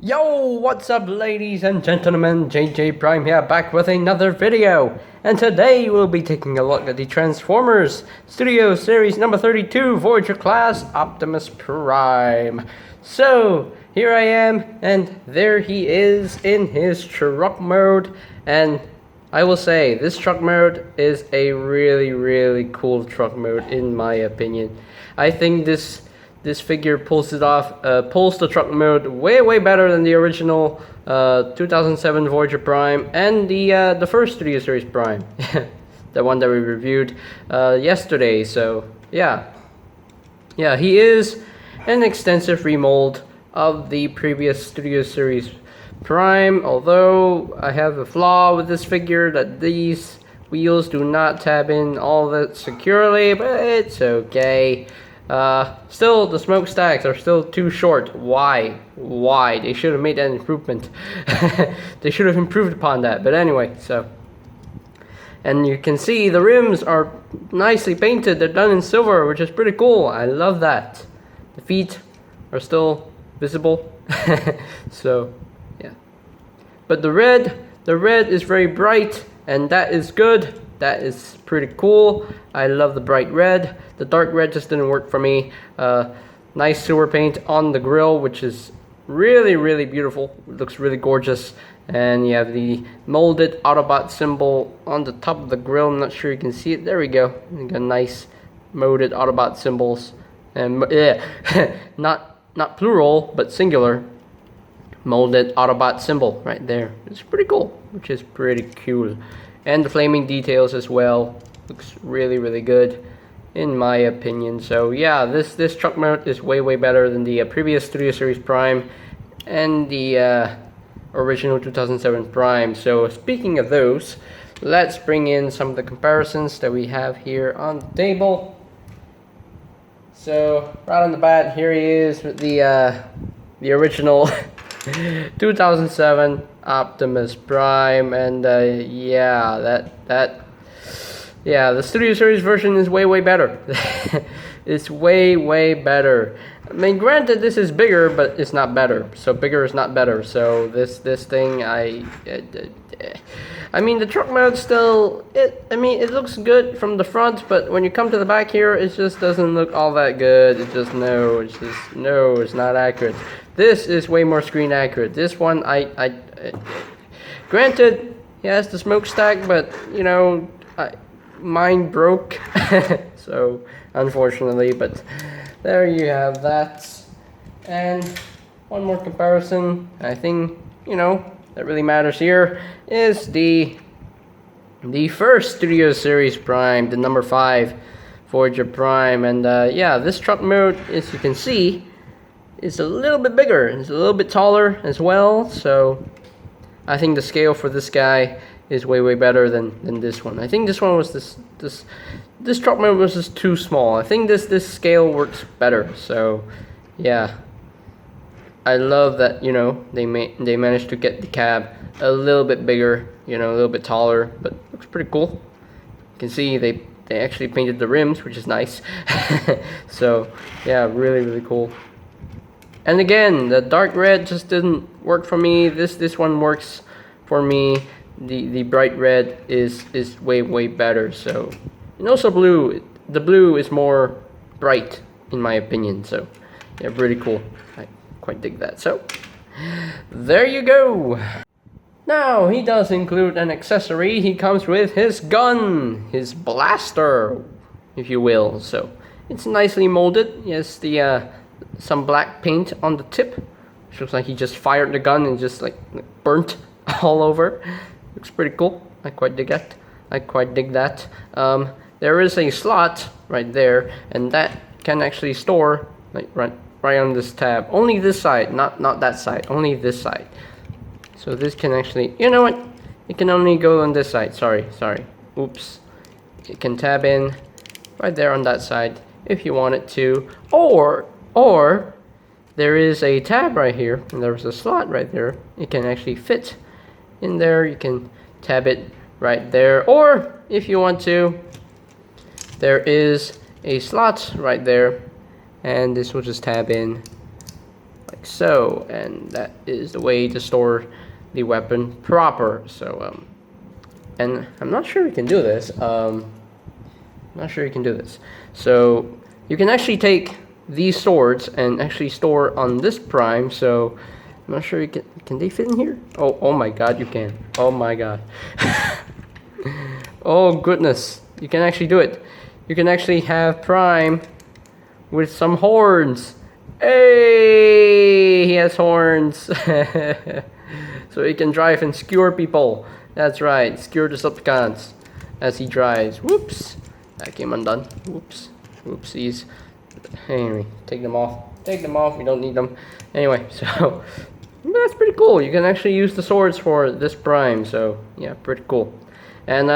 Yo, what's up ladies and gentlemen, JJ Prime here, back with another video. And today we'll be taking a look at the Transformers Studio Series number 32 Voyager class Optimus Prime. So, here I am, and there he is in his truck mode. And I will say, this truck mode is a really cool truck mode in my opinion. I think this figure pulls it off, pulls the truck mode way better than the original 2007 Voyager Prime and the first Studio Series Prime, the one that we reviewed yesterday. So yeah, he is an extensive remold of the previous Studio Series Prime. Although I have a flaw with this figure, that these wheels do not tab in all that securely, but it's okay. Still, the smokestacks are still too short. Why? They should have made that improvement. They should have improved upon that. But anyway, so. And you can see the rims are nicely painted. They're done in silver, which is pretty cool. I love that. The feet are still visible. So, yeah. But the red is very bright, and that is good. That is pretty cool. I love the bright red. The dark red just didn't work for me. Nice silver paint on the grill, which is really beautiful. It looks really gorgeous. And you have the molded Autobot symbol on the top of the grill. I'm not sure you can see it. There we go. You got nice molded Autobot symbols. And yeah, not plural, but singular. Molded Autobot symbol right there. It's pretty cool, which is pretty cool. And the flaming details as well. Looks really good in my opinion. So yeah, this truck mode is way better than the previous Studio Series Prime and the original 2007 Prime. So speaking of those, let's bring in some of the comparisons that we have here on the table. So right on the bat, here he is with the original 2007 Optimus Prime, and yeah, the Studio Series version is way better. It's way better. I mean, granted, this is bigger, but it's not better. So bigger is not better. So this thing, I mean, the truck mode still, I mean, it looks good from the front, but when you come to the back here, it just doesn't look all that good. It's not accurate. This is way more screen accurate. This one, granted, he has the smokestack, but you know, mine broke. So unfortunately, but there you have that. And one more comparison, I think, you know, that really matters here is the first Studio Series Prime, the number 5 Voyager Prime. And yeah, this truck mode, as you can see, is a little bit bigger. It's a little bit taller as well. So I think the scale for this guy is way better than this one. I think this one was this truck mode was just too small. I think this scale works better. So yeah, I love that, you know, they managed to get the cab a little bit bigger, you know, a little bit taller, but looks pretty cool. You can see they actually painted the rims, which is nice. So yeah, really cool. And again, the dark red just didn't work for me. This one works for me. The bright red is way better. So, and also blue. The blue is more bright in my opinion. So yeah, really cool. I quite dig that. So there you go. Now he does include an accessory. He comes with his gun, his blaster, if you will. So it's nicely molded. Yes, the some black paint on the tip, which looks like he just fired the gun and just like burnt all over. Looks pretty cool. I quite dig that. There is a slot right there, and that can actually store like right on this tab. Only this side, not that side. Only this side. So this can actually, you know what? It can only go on this side. Sorry. Oops. It can tab in right there on that side if you want it to, or there is a tab right here, and there's a slot right there. It can actually fit in there. You can tab it right there, or if you want to, there is a slot right there, and this will just tab in like so, and that is the way to store the weapon proper. So and I'm not sure you can do this. So you can actually take these swords and actually store on this Prime. So I'm not sure you can they fit in here? Oh my god, you can. Oh my god. Oh goodness, you can actually do it. You can actually have Prime with some horns. Hey, he has horns. So he can drive and skewer people. That's right, skewer the Decepticons as he drives. Whoops, that came undone. Whoops, whoopsies. Anyway, take them off. Take them off, we don't need them. Anyway, so that's pretty cool. You can actually use the swords for this Prime, so yeah, pretty cool. And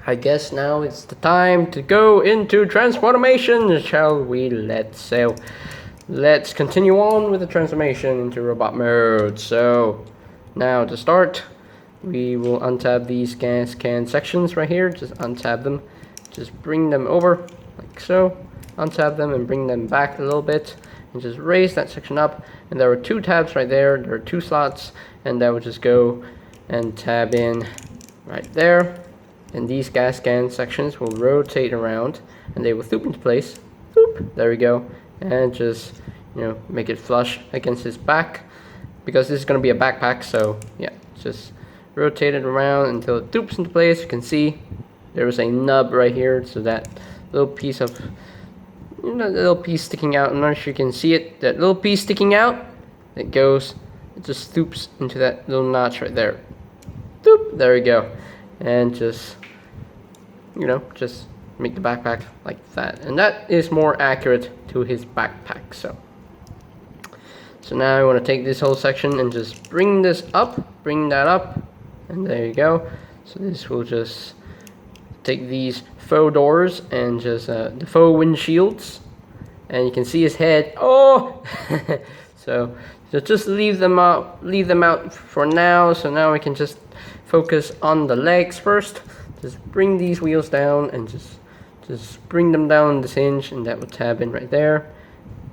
I guess now it's the time to go into transformation, shall we? Let's continue on with the transformation into robot mode. So now to start, we will untab these gas can sections right here. Just untab them, just bring them over like so, untab them and bring them back a little bit, and just raise that section up. And there are 2 tabs right there. There are 2 slots, and that will just go and tab in right there. And these gas can sections will rotate around, and they will swoop into place. Swoop, there we go. And just, you know, make it flush against his back, because this is going to be a backpack. So yeah, just rotate it around until it swoops into place. You can see there is a nub right here, so that little piece of, you know, the little piece sticking out. I'm not sure you can see it. That little piece sticking out, it just swoops into that little notch right there. Swoop, there we go. And just, you know, just make the backpack like that, and that is more accurate to his backpack. So now I want to take this whole section and just bring this up, bring that up, and there you go. So this will just take these faux doors and just the faux windshields, and you can see his head. Oh so just leave them out for now. So now we can just focus on the legs first. Just bring these wheels down and just bring them down this hinge, and that will tab in right there.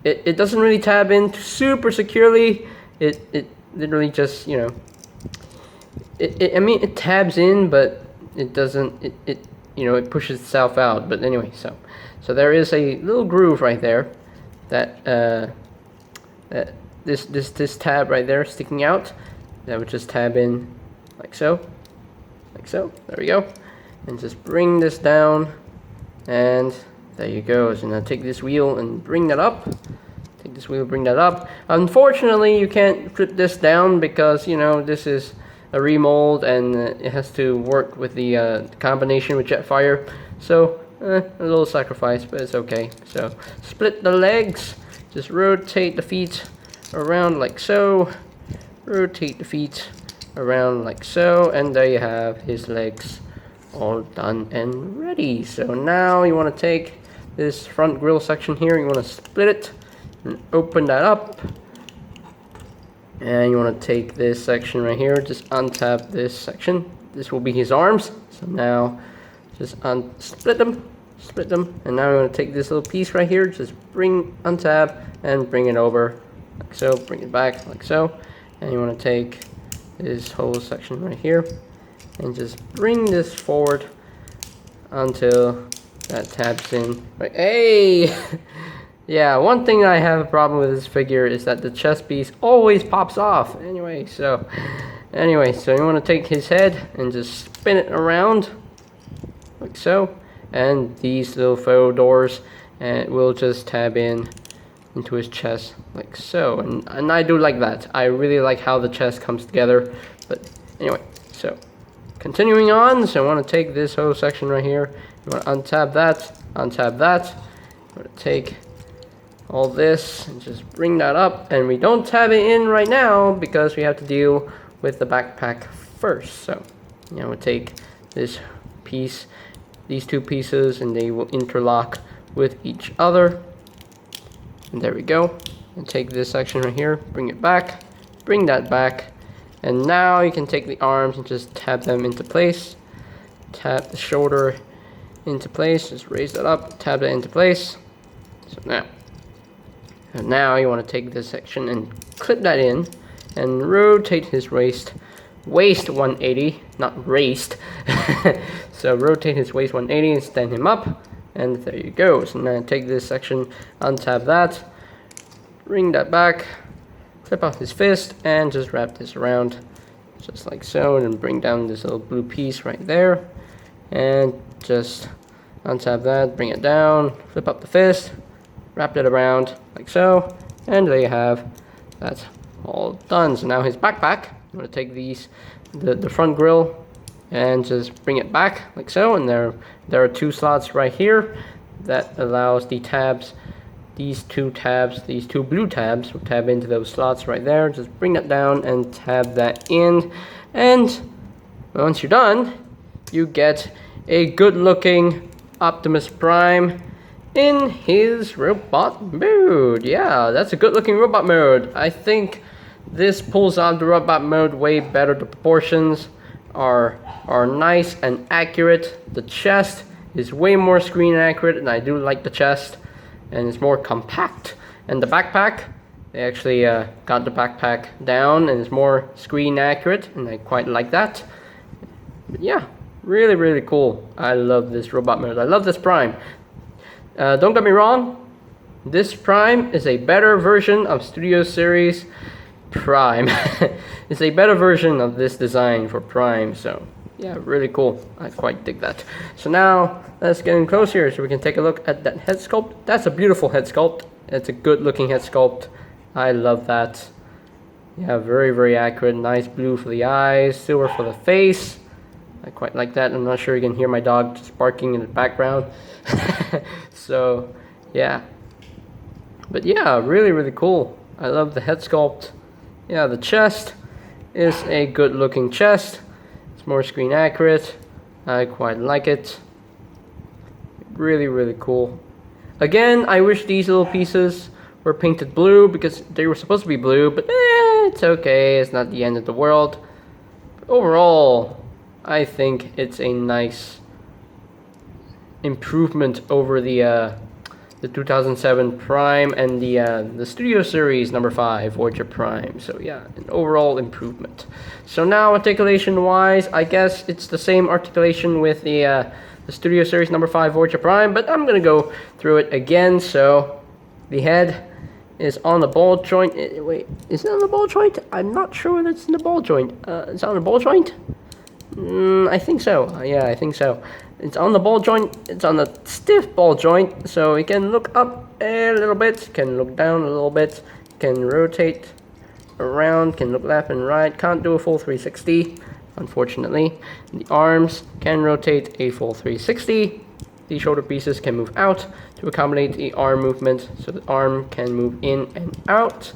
It doesn't really tab in super securely. It literally just, you know, I mean, it tabs in, but it doesn't, you know, it pushes itself out. But anyway, so there is a little groove right there that this tab right there sticking out, that would just tab in like so, there we go. And just bring this down, and there you go. So now take this wheel and bring that up. Take this wheel, bring that up. Unfortunately, you can't flip this down because, you know, this is a remold, and it has to work with the combination with Jetfire. So a little sacrifice, but it's okay. So split the legs. Just rotate the feet around like so. Rotate the feet around like so, and there you have his legs all done and ready. So now you want to take this front grille section here, you want to split it and open that up, and you want to take this section right here, just untap this section. This will be his arms. So now just split them, and now you want to take this little piece right here, just untap and bring it over like so, bring it back like so, and you want to take this whole section right here and just bring this forward until that tabs in. Right. Hey! Yeah, one thing I have a problem with this figure is that the chest piece always pops off. Anyway, so you want to take his head and just spin it around like so, and these little faux doors will just tab in into his chest like so, and I do like that. I really like how the chest comes together. But anyway, so continuing on, so I want to take this whole section right here. You want to untap that. You want to take all this and just bring that up, and we don't tab it in right now because we have to deal with the backpack first. So you know, we'll take this piece, these 2 pieces, and they will interlock with each other. And there we go. And take this section right here, bring it back, bring that back, and now you can take the arms and just tab them into place. Tap the shoulder into place, just raise that up, tab that into place. So now And now you want to take this section and clip that in and rotate his waist 180, not waist. So rotate his waist 180 and stand him up, and there you go. So now take this section, untab that, bring that back, clip off his fist, and just wrap this around just like so, and bring down this little blue piece right there, and just untap that, bring it down, flip up the fist, wrap it around like so, and there you have that's all done. So now his backpack, I'm going to take the front grille and just bring it back like so, and there are two slots right here that allows the tabs, these two blue tabs will tab into those slots right there. Just bring that down and tab that in, and once you're done, you get a good looking Optimus Prime in his robot mode. Yeah, that's a good looking robot mode. I think this pulls out the robot mode way better. The proportions are nice and accurate. The chest is way more screen accurate, and I do like the chest, and it's more compact. And the backpack, they actually got the backpack down and it's more screen accurate, and I quite like that. But yeah, really cool. I love this robot mode. I love this Prime. Don't get me wrong, this Prime is a better version of Studio Series Prime. It's a better version of this design for Prime, so yeah, really cool. I quite dig that. So now let's get in close here so we can take a look at that head sculpt. That's a beautiful head sculpt. It's a good looking head sculpt. I love that. Yeah, very accurate. Nice blue for the eyes, silver for the face. I quite like that. I'm not sure you can hear my dog just barking in the background. So yeah, but yeah, really cool. I love the head sculpt. Yeah, the chest is a good looking chest. It's more screen accurate. I quite like it. Really cool. Again, I wish these little pieces were painted blue because they were supposed to be blue, but it's okay. It's not the end of the world. But overall, I think it's a nice improvement over the 2007 Prime and the Studio Series number 5 Voyager Prime. So yeah, an overall improvement. So now articulation wise, I guess it's the same articulation with the Studio Series number 5 Voyager Prime, but I'm gonna go through it again. So the head is on the ball joint. Wait, is it on the ball joint? I'm not sure that it's in the ball joint. It's on the ball joint? I think so. Yeah, I think so. It's on the ball joint. It's on the stiff ball joint, so you can look up a little bit, can look down a little bit, can rotate around, can look left and right. Can't do a full 360, unfortunately. The arms can rotate a full 360. The shoulder pieces can move out to accommodate the arm movement, so the arm can move in and out.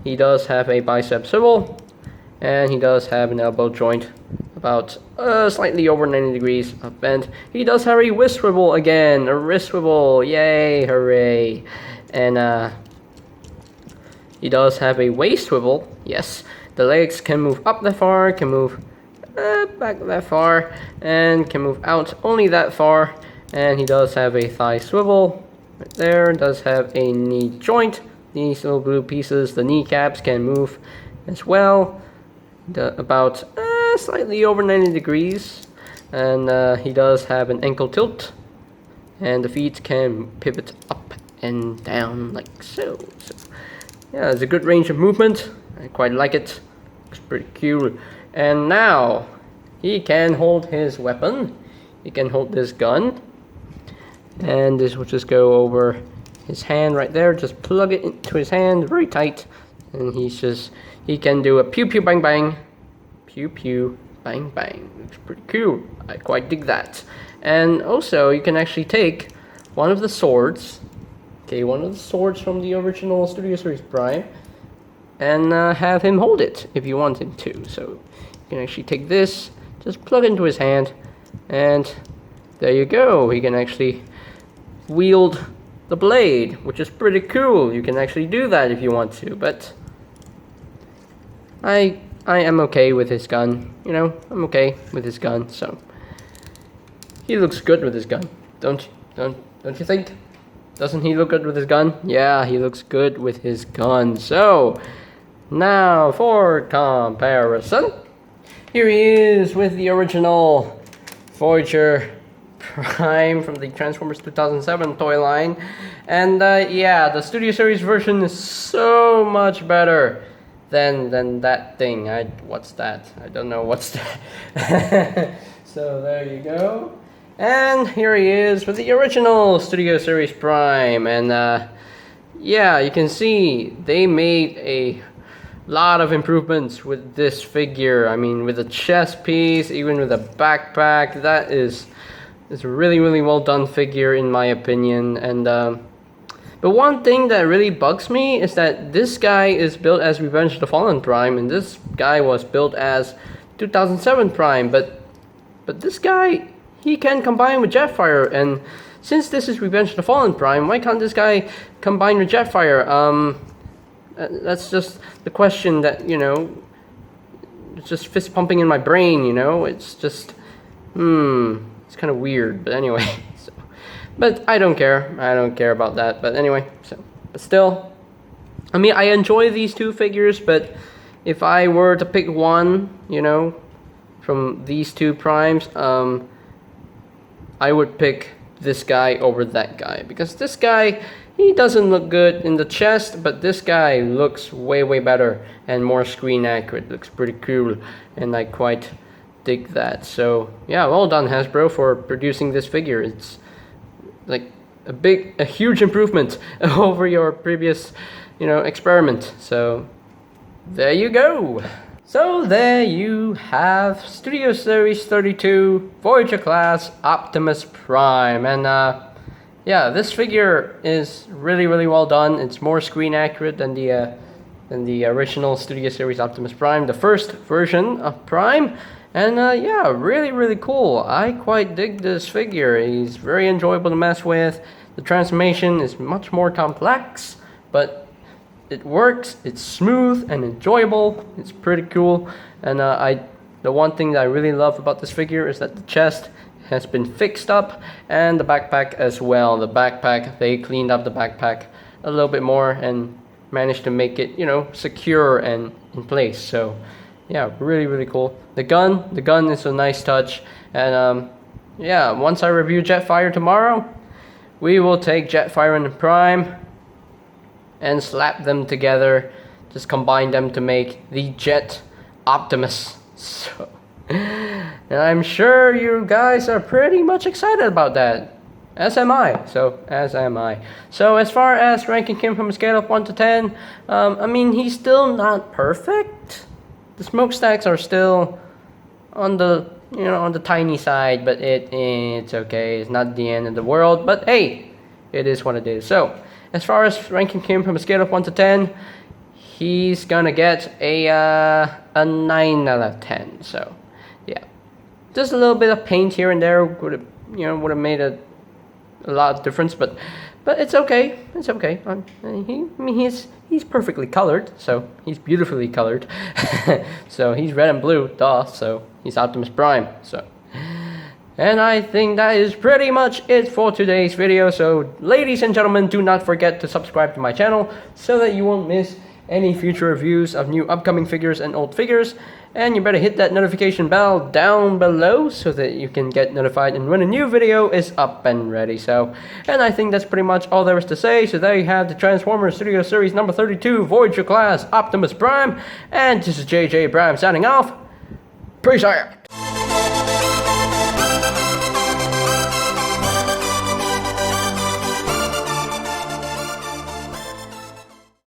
He does have a bicep swivel, and he does have an elbow joint about slightly over 90 degrees of bend. He does have a wrist swivel again, a wrist swivel, yay, hooray. And he does have a waist swivel, yes. The legs can move up that far, can move back that far, and can move out only that far. And he does have a thigh swivel right there, does have a knee joint. These little blue pieces, the kneecaps can move as well, about slightly over 90 degrees, and he does have an ankle tilt, and the feet can pivot up and down like so. So yeah, it's a good range of movement. I quite like it. Looks pretty cool. And now he can hold his weapon. He can hold this gun, and this will just go over his hand right there. Just plug it into his hand very tight, and he can do a pew pew bang bang. Pew pew, bang bang. Looks pretty cool. I quite dig that. And also, you can actually take one of the swords, one of the swords from the original Studio Series Prime, and have him hold it if you want him to. So you can actually take this, just plug it into his hand, and there you go. He can actually wield the blade, which is pretty cool. You can actually do that if you want to, but I am okay with his gun. You know, I'm okay with his gun, so he looks good with his gun. Don't you think? doesn't he look good with his gun? Yeah, he looks good with his gun. So, now for comparison. Here he is with the original Voyager Prime from the Transformers 2007 toy line. And yeah, the Studio Series version is so much better than that thing. What's that? I don't know what's that. So there you go. And here he is with the original Studio Series Prime. And yeah, you can see they made a lot of improvements with this figure. I mean, with the chest piece, even with the backpack, that is a really well done figure in my opinion. And but one thing that really bugs me is that this guy is built as Revenge of the Fallen Prime, and this guy was built as 2007 Prime. But this guy, he can combine with Jetfire, and since this is Revenge of the Fallen Prime, why can't this guy combine with Jetfire? That's just the question that, you know, it's just fist pumping in my brain, you know. It's just, it's kind of weird, but anyway. So, but I don't care. I don't care about that. But anyway, but still, I mean, I enjoy these two figures, but if I were to pick one, you know, from these two primes, I would pick this guy over that guy, because this guy, he doesn't look good in the chest, but this guy looks way better and more screen accurate. Looks pretty cool, and I quite dig that. So yeah, well done Hasbro for producing this figure. It's like a huge improvement over your previous, you know, experiment. So there you go. So there you have Studio Series 32 Voyager class Optimus Prime. And yeah, this figure is really well done. It's more screen accurate than the original Studio Series Optimus Prime, the first version of Prime. And yeah, really cool. I quite dig this figure. He's very enjoyable to mess with. The transformation is much more complex, but it works. It's smooth and enjoyable. It's pretty cool. And the one thing that I really love about this figure is that the chest has been fixed up, and the backpack as well. The backpack, they cleaned up the backpack a little bit more and managed to make it, you know, secure and in place. So yeah, really cool. The gun is a nice touch. And yeah, once I review Jetfire tomorrow, we will take Jetfire and Prime and slap them together, just combine them to make the Jet Optimus. So, and I'm sure you guys are pretty much excited about that, as am I. So as far as ranking him from a scale of 1 to 10, I mean, he's still not perfect. The smokestacks are still on the, you know, on the tiny side, but it's okay. It's not the end of the world, but hey, it is what it is. So as far as ranking him from a scale of 1 to 10, he's gonna get a 9 out of 10. So yeah, just a little bit of paint here and there would have made a lot of difference, but it's okay. It's okay. He's perfectly colored, so he's beautifully colored. So he's red and blue, duh. So he's Optimus Prime. So, and I think that is pretty much it for today's video. So ladies and gentlemen, do not forget to subscribe to my channel so that you won't miss any future reviews of new upcoming figures and old figures. And you better hit that notification bell down below so that you can get notified and when a new video is up and ready. So, and I think that's pretty much all there is to say. So there you have the Transformers Studio Series number 32 Voyager class Optimus Prime. And this is JJ Prime signing off. Peace out.